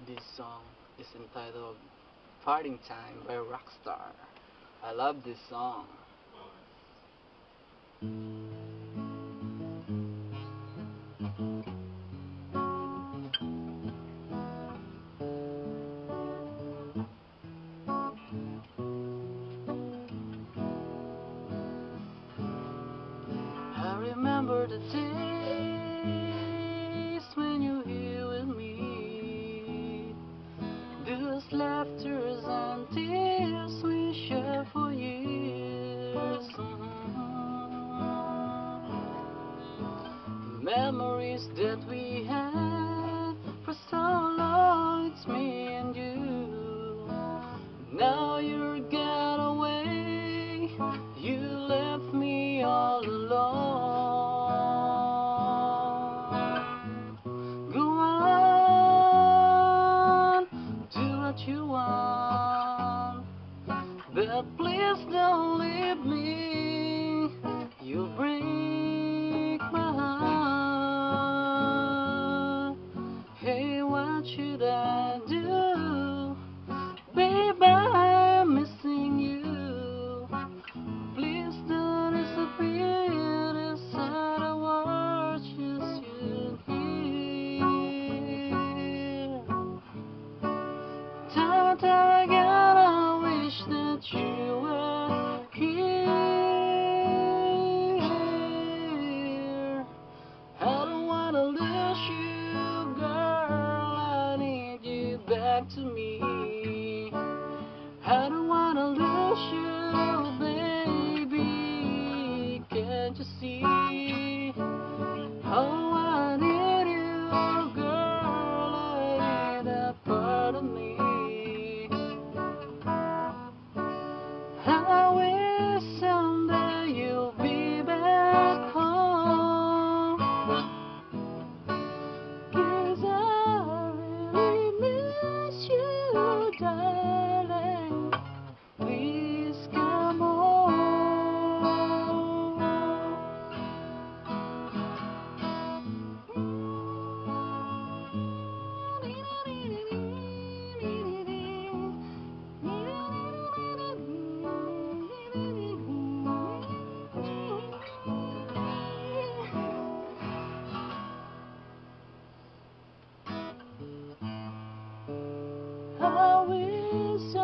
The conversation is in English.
This song is entitled Parting Time by Rockstar. I love this song. I remember the days when you were here with me. Those laughters and tears we shared for years. Memories that we had for so long, it's me and you. Now you're gone away, you left me all alone. Go on, do what you want, but please don't leave me. You break my heart. Hey, what should I do? Babe, I'm missing you. Please don't disappear. These are the words you should hear. Time and time again, I wish that you were here. I don't wanna lose you, girl. I need you back to me. I don't wanna lose you, baby. Can't you see? Oh, I need you, girl. I need a part of me. I wish someday you'll be back home. 'Cause I really miss you, darling. Please come home. I wish